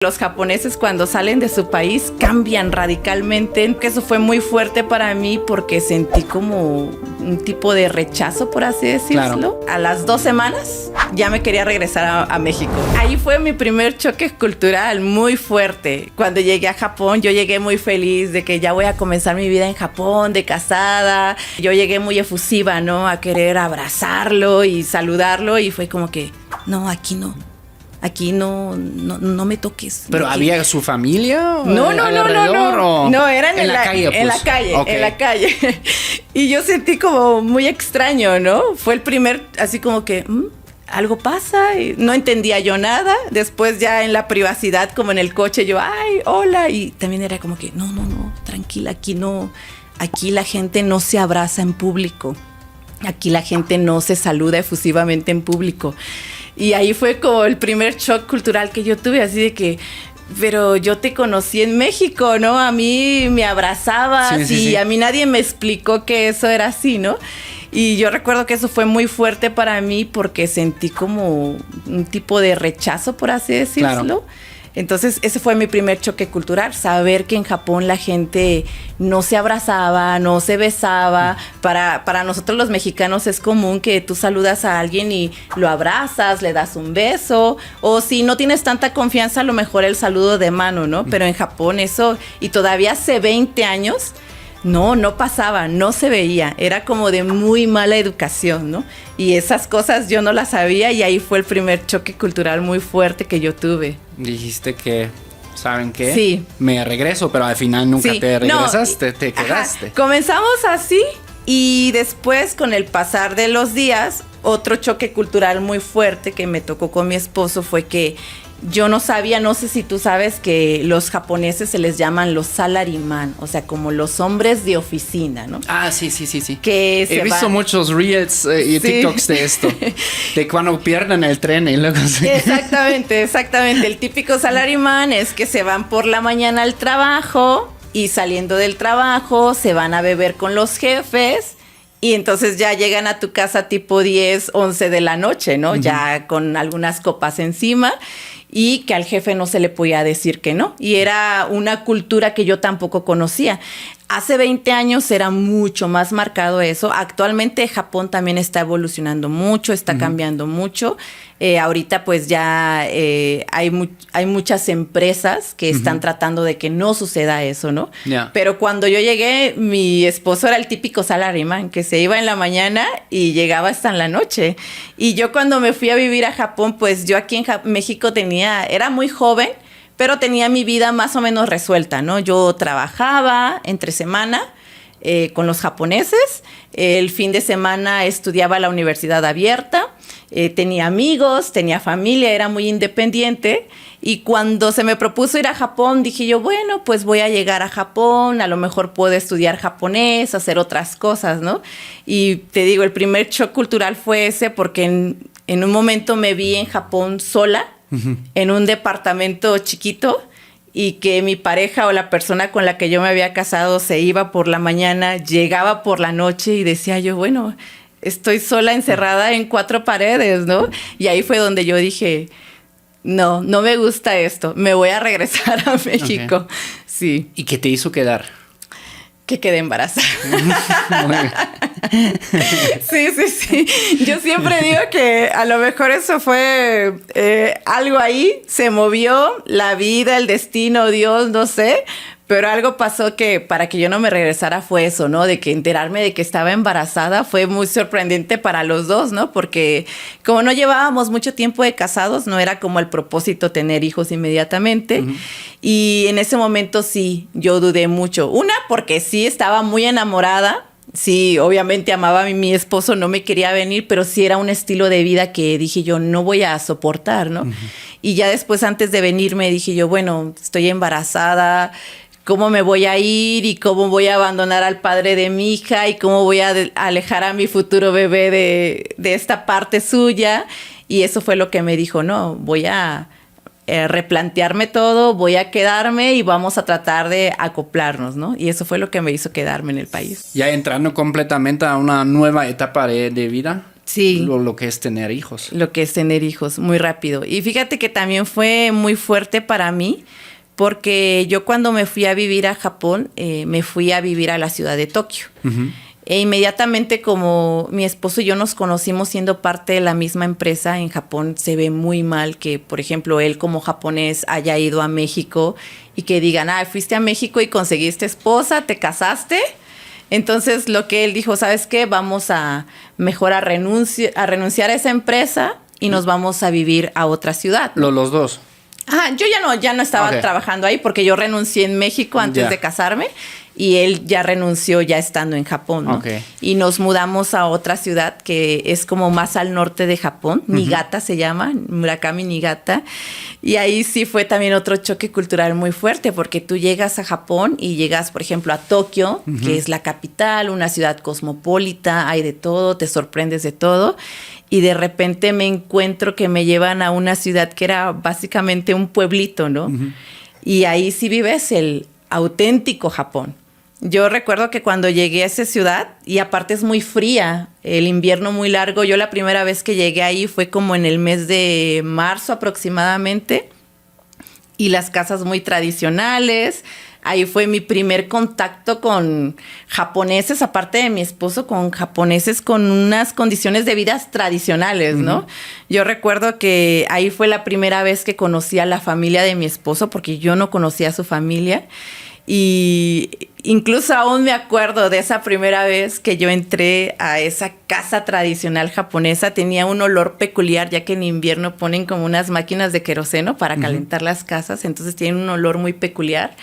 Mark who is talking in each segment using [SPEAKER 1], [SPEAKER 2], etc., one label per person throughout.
[SPEAKER 1] Los japoneses cuando salen de su país cambian radicalmente, que eso fue muy fuerte para mí porque sentí como un tipo de rechazo, por así decirlo. Claro. A las 2 semanas ya me quería regresar a México. Ahí fue mi primer choque cultural muy fuerte. Cuando llegué a Japón, yo llegué muy feliz de que ya voy a comenzar mi vida en Japón, de casada. Yo llegué muy efusiva, ¿no? A querer abrazarlo y saludarlo y fue como que, no, aquí no. Aquí no me toques.
[SPEAKER 2] ¿Pero
[SPEAKER 1] aquí
[SPEAKER 2] había su familia?
[SPEAKER 1] No. No, eran en la calle, pues. En la calle. Y yo sentí como muy extraño, ¿no? Fue el primer, así como que, algo pasa. Y no entendía yo nada. Después ya en la privacidad, como en el coche, yo, ay, hola. Y también era como que, no, tranquila, aquí no. Aquí la gente no se abraza en público. Aquí la gente no se saluda efusivamente en público. Y ahí fue como el primer shock cultural que yo tuve, así de que, pero yo te conocí en México, ¿no? A mí me abrazabas sí. A mí nadie me explicó que eso era así, ¿no? Y yo recuerdo que eso fue muy fuerte para mí porque sentí como un tipo de rechazo, por así decirlo. Claro. Entonces, ese fue mi primer choque cultural, saber que en Japón la gente no se abrazaba, no se besaba. Para nosotros los mexicanos es común que tú saludas a alguien y lo abrazas, le das un beso, o si no tienes tanta confianza, a lo mejor el saludo de mano, ¿no? Pero en Japón eso, y todavía hace 20 años, no pasaba, no se veía, era como de muy mala educación, ¿no? Y esas cosas yo no las sabía y ahí fue el primer choque cultural muy fuerte que yo tuve.
[SPEAKER 2] Dijiste que, ¿saben qué?
[SPEAKER 1] Sí.
[SPEAKER 2] Me regreso, pero al final nunca te regresaste, te quedaste.
[SPEAKER 1] Ajá. Comenzamos así y después con el pasar de los días, otro choque cultural muy fuerte que me tocó con mi esposo fue que yo no sabía, no sé si tú sabes que los japoneses se les llaman los salaryman, o sea, como los hombres de oficina, ¿no?
[SPEAKER 2] Ah, sí.
[SPEAKER 1] Que
[SPEAKER 2] he visto muchos reels y TikToks de esto, de cuando pierden el tren y luego
[SPEAKER 1] Exactamente. El típico salaryman es que se van por la mañana al trabajo y saliendo del trabajo se van a beber con los jefes. Y entonces ya llegan a tu casa tipo 10, 11 de la noche, ¿no? Uh-huh. Ya con algunas copas encima y que al jefe no se le podía decir que no. Y era una cultura que yo tampoco conocía. Hace 20 años era mucho más marcado eso. Actualmente Japón también está evolucionando mucho, está cambiando mucho. Ahorita pues ya hay muchas empresas que están tratando de que no suceda eso, ¿no? Yeah. Pero cuando yo llegué, mi esposo era el típico salaryman, que se iba en la mañana y llegaba hasta en la noche. Y yo cuando me fui a vivir a Japón, pues yo aquí en México era muy joven, pero tenía mi vida más o menos resuelta, ¿no? Yo trabajaba entre semana con los japoneses. El fin de semana estudiaba a la universidad abierta. Tenía amigos, tenía familia, era muy independiente. Y cuando se me propuso ir a Japón, dije yo, bueno, pues voy a llegar a Japón, a lo mejor puedo estudiar japonés, hacer otras cosas, ¿no? Y te digo, el primer shock cultural fue ese porque en un momento me vi en Japón sola, en un departamento chiquito, y que mi pareja o la persona con la que yo me había casado se iba por la mañana, llegaba por la noche y decía yo, bueno, estoy sola encerrada en 4 paredes, ¿no? Y ahí fue donde yo dije, no me gusta esto, me voy a regresar a México. Okay. Sí.
[SPEAKER 2] ¿Y qué te hizo quedar?
[SPEAKER 1] Que quedé embarazada. Sí. Yo siempre digo que a lo mejor eso fue algo ahí, se movió la vida, el destino, Dios, no sé. Pero algo pasó que para que yo no me regresara fue eso, ¿no? De que enterarme de que estaba embarazada fue muy sorprendente para los dos, ¿no? Porque como no llevábamos mucho tiempo de casados, no era como el propósito tener hijos inmediatamente. Uh-huh. Y en ese momento sí, yo dudé mucho. Una, porque sí estaba muy enamorada. Sí, obviamente amaba a mi esposo, no me quería venir, pero sí era un estilo de vida que dije yo, no voy a soportar, ¿no? Uh-huh. Y ya después, antes de venirme, dije yo, bueno, estoy embarazada, ¿cómo me voy a ir? ¿Y cómo voy a abandonar al padre de mi hija? ¿Y cómo voy a alejar a mi futuro bebé de esta parte suya? Y eso fue lo que me dijo, no, voy a replantearme todo, voy a quedarme y vamos a tratar de acoplarnos, ¿no? Y eso fue lo que me hizo quedarme en el país.
[SPEAKER 2] Ya entrando completamente a una nueva etapa de vida.
[SPEAKER 1] Sí.
[SPEAKER 2] Lo que es tener hijos.
[SPEAKER 1] Lo que es tener hijos, muy rápido. Y fíjate que también fue muy fuerte para mí, porque yo cuando me fui a vivir a Japón, me fui a vivir a la ciudad de Tokio. Uh-huh. E inmediatamente, como mi esposo y yo nos conocimos siendo parte de la misma empresa en Japón, se ve muy mal que, por ejemplo, él como japonés haya ido a México y que digan, fuiste a México y conseguiste esposa, te casaste. Entonces, lo que él dijo, ¿sabes qué? Vamos a mejor a renunciar a esa empresa y nos vamos a vivir a otra ciudad.
[SPEAKER 2] Los dos.
[SPEAKER 1] Yo ya no estaba trabajando ahí porque yo renuncié en México antes de casarme y él ya renunció ya estando en Japón, ¿no? Y nos mudamos a otra ciudad que es como más al norte de Japón, Niigata se llama, Murakami Niigata. Y ahí sí fue también otro choque cultural muy fuerte porque tú llegas a Japón y llegas, por ejemplo, a Tokio, que es la capital, una ciudad cosmopolita, hay de todo, te sorprendes de todo. Y de repente me encuentro que me llevan a una ciudad que era básicamente un pueblito, ¿no? Uh-huh. Y ahí sí vives el auténtico Japón. Yo recuerdo que cuando llegué a esa ciudad, y aparte es muy fría, el invierno muy largo, yo la primera vez que llegué ahí fue como en el mes de marzo aproximadamente, y las casas muy tradicionales. Ahí fue mi primer contacto con japoneses, aparte de mi esposo, con japoneses con unas condiciones de vida tradicionales, ¿no? Uh-huh. Yo recuerdo que ahí fue la primera vez que conocí a la familia de mi esposo, porque yo no conocía a su familia. Y incluso aún me acuerdo de esa primera vez que yo entré a esa casa tradicional japonesa. Tenía un olor peculiar, ya que en invierno ponen como unas máquinas de queroseno para calentar las casas. Entonces tienen un olor muy peculiar.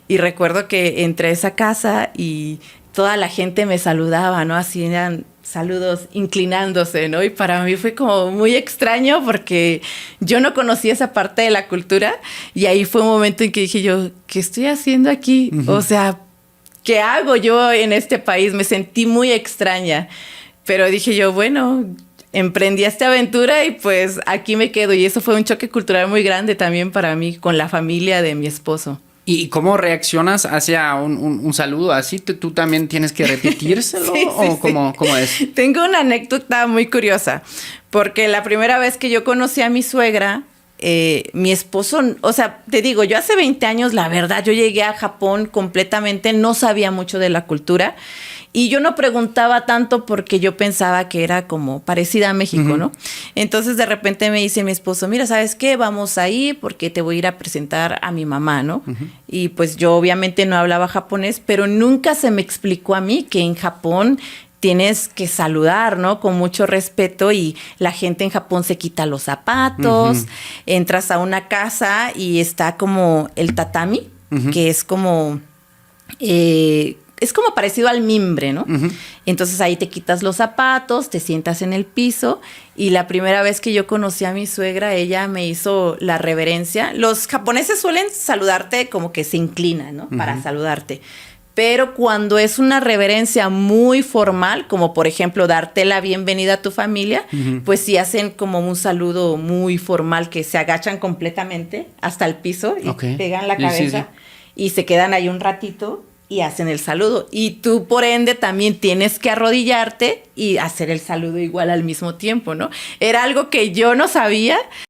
[SPEAKER 1] Y recuerdo que entré a esa casa y toda la gente me saludaba, ¿no? Así eran saludos inclinándose, ¿no? Y para mí fue como muy extraño porque yo no conocía esa parte de la cultura. Y ahí fue un momento en que dije yo, ¿qué estoy haciendo aquí? Uh-huh. O sea, ¿qué hago yo en este país? Me sentí muy extraña. Pero dije yo, bueno, emprendí esta aventura y pues aquí me quedo. Y eso fue un choque cultural muy grande también para mí con la familia de mi esposo.
[SPEAKER 2] ¿Y cómo reaccionas hacia un saludo así? ¿Tú también tienes que repetírselo? Sí, ¿o cómo es?
[SPEAKER 1] Tengo una anécdota muy curiosa, porque la primera vez que yo conocí a mi suegra, mi esposo, o sea, te digo, yo hace 20 años, la verdad, yo llegué a Japón completamente, no sabía mucho de la cultura. Y yo no preguntaba tanto porque yo pensaba que era como parecida a México, uh-huh. ¿no? Entonces, de repente me dice mi esposo, mira, ¿sabes qué? Vamos ahí porque te voy a ir a presentar a mi mamá, ¿no? Uh-huh. Y pues yo obviamente no hablaba japonés, pero nunca se me explicó a mí que en Japón tienes que saludar, ¿no? Con mucho respeto, y la gente en Japón se quita los zapatos, uh-huh. Entras a una casa y está como el tatami, uh-huh. que es como parecido al mimbre, ¿no? Uh-huh. Entonces ahí te quitas los zapatos, te sientas en el piso, y la primera vez que yo conocí a mi suegra, ella me hizo la reverencia. Los japoneses suelen saludarte como que se inclinan, ¿no? Uh-huh. Para saludarte. Pero cuando es una reverencia muy formal, como por ejemplo darte la bienvenida a tu familia, uh-huh. pues sí hacen como un saludo muy formal, que se agachan completamente hasta el piso y pegan la cabeza y se quedan ahí un ratito y hacen el saludo. Y tú, por ende, también tienes que arrodillarte y hacer el saludo igual al mismo tiempo, ¿no? Era algo que yo no sabía.